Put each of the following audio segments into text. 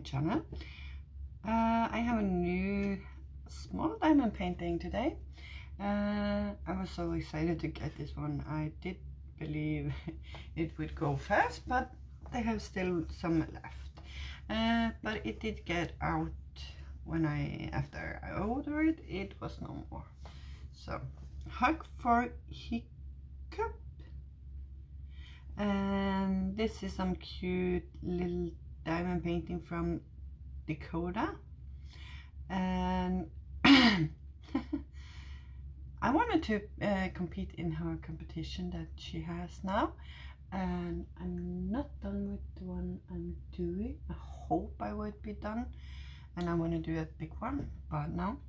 channel. I have a new small diamond painting today. I was so excited to get this one. I did believe it would go fast, but they have still some left. But it did get out when after I ordered it, it was no more. So hug for Hiccup. And this is some cute little diamond painting from Dakota, and I wanted to compete in her competition that she has now, and I'm not done with the one I'm doing. I hope I would be done, and I want to do a big one, but no.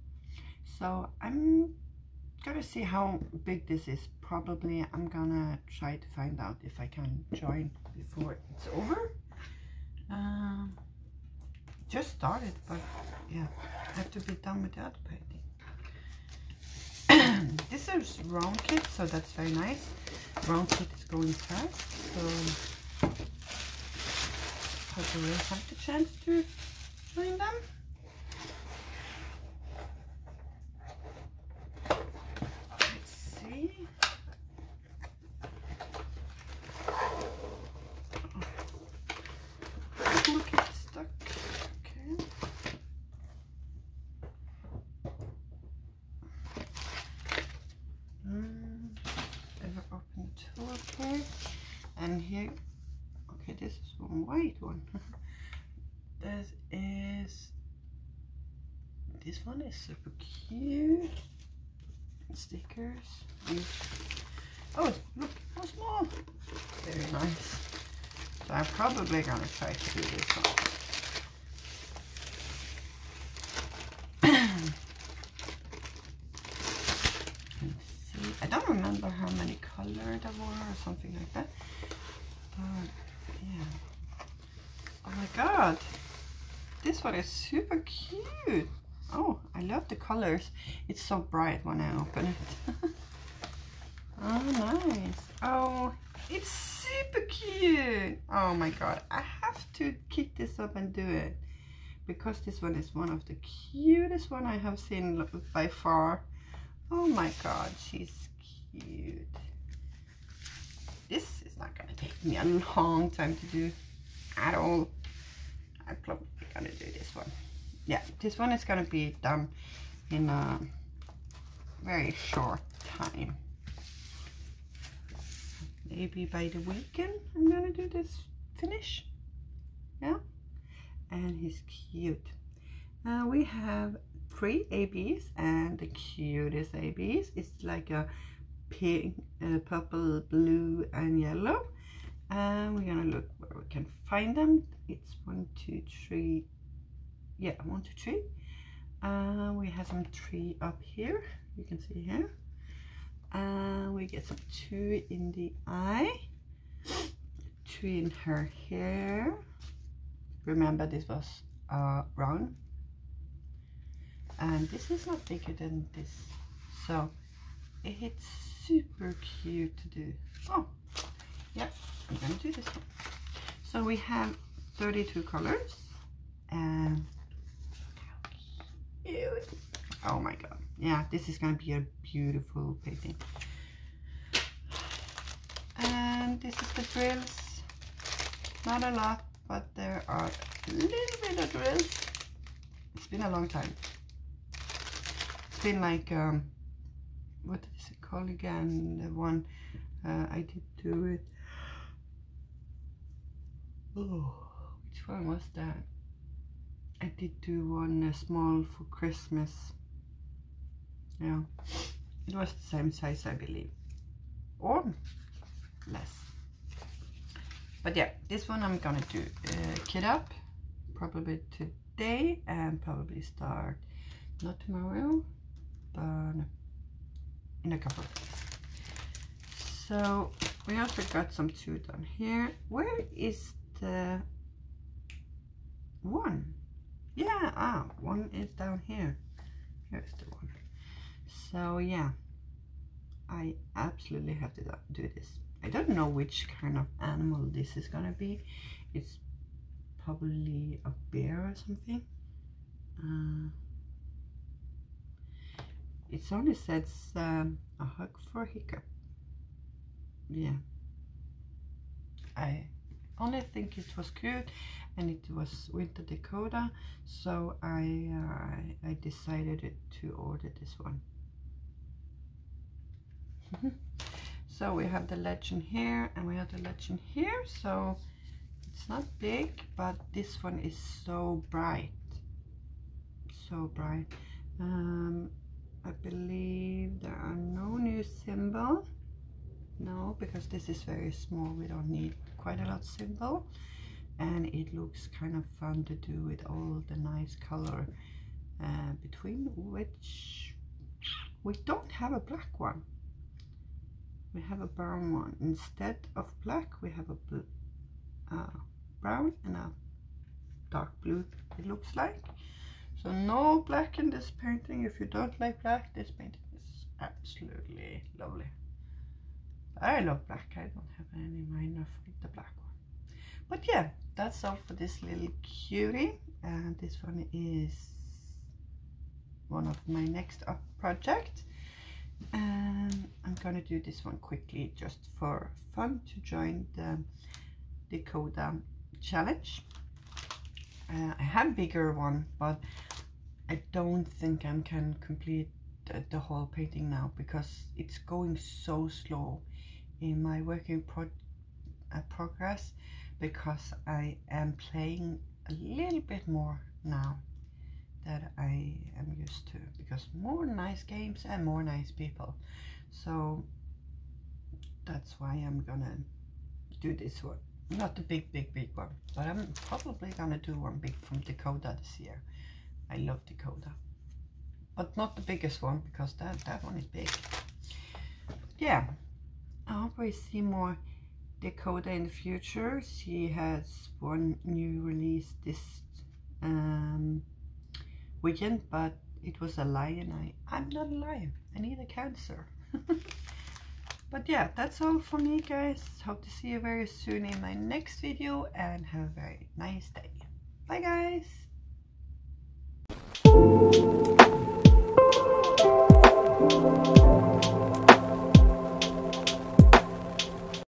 So I'm gonna see how big this is. Probably I'm gonna try to find out if I can join before it's over. Just started, but yeah, I have to be done with the other painting. This is round kit, so that's very nice. Round kit is going fast, so hopefully we'll have the chance to join them. And here, okay, this is one white one. This one is super cute. Stickers. Oh, look how small. Very nice. So I'm probably gonna try to do this one. I don't remember how many colors there were or something like that. But yeah. Oh my god. This one is super cute. Oh, I love the colors. It's so bright when I open it. Oh, nice. Oh, it's super cute. Oh my god. I have to kick this up and do it, because this one is one of the cutest one I have seen by far. Oh my god, she's cute. This is not gonna take me a long time to do at all. I'm probably gonna do this one. Yeah, this one is gonna be done in a very short time. Maybe by the weekend I'm gonna do this finish. Yeah, and he's cute. We have 3 ABs, and the cutest ABs is like a pink, purple, blue and yellow. And we're gonna look where we can find them. It's 1, 2, 3. Yeah, 1, 2, 3. We have some 3 up here, you can see here. We get some 2 in the eye, 2 in her hair. Remember, this was round, and this is not bigger than this, so it's super cute to do. Oh, yeah, I'm gonna do this one. So we have 32 colors, and how cute. Oh my god, yeah, this is gonna be a beautiful painting. And this is the drills. Not a lot, but there are a little bit of drills. It's been a long time. It's been like what is it called again? The one I did do it. Oh, which one was that? I did do one small for Christmas. Yeah, it was the same size, I believe, or less. But yeah, this one I'm gonna do kit up probably today, and probably start not tomorrow, but in a couple of days. So we also got some 2 down here. Where is the one? Yeah, one is down here. Here's the one. So yeah, I absolutely have to do this. I don't know which kind of animal this is gonna be. It's probably a bear or something. It only says a hug for Hiccup. Yeah, I only think it was cute, and it was Winter Dakota, so I decided to order this one. So we have the legend here, and we have the legend here. So it's not big, but this one is so bright, so bright. I believe there are no new symbol. No, because this is very small. We don't need quite a lot of symbol, and it looks kind of fun to do with all the nice color between, which we don't have a black one. We have a brown one. Instead of black, we have a blue, brown and a dark blue, it looks like. So no black in this painting. If you don't like black, this painting is absolutely lovely. I love black. I don't have any minor for the black one. But yeah, that's all for this little cutie. And this one is one of my next up project. And I'm gonna do this one quickly just for fun, to join the Dakota challenge. I have a bigger one, but I don't think I can complete the whole painting now, because it's going so slow in my working progress, because I am playing a little bit more now that I am used to, because more nice games and more nice people. So that's why I'm gonna do this one. Not the big one, but I'm probably gonna do one big from Dakota this year. I love Dakota, but not the biggest one, because that one is big. Yeah, I hope we see more Dakota in the future. She has one new release this weekend, but it was a lion. I'm not a lion. I need a cancer. But yeah, that's all for me, guys. Hope to see you very soon in my next video, and have a very nice day. Bye, guys.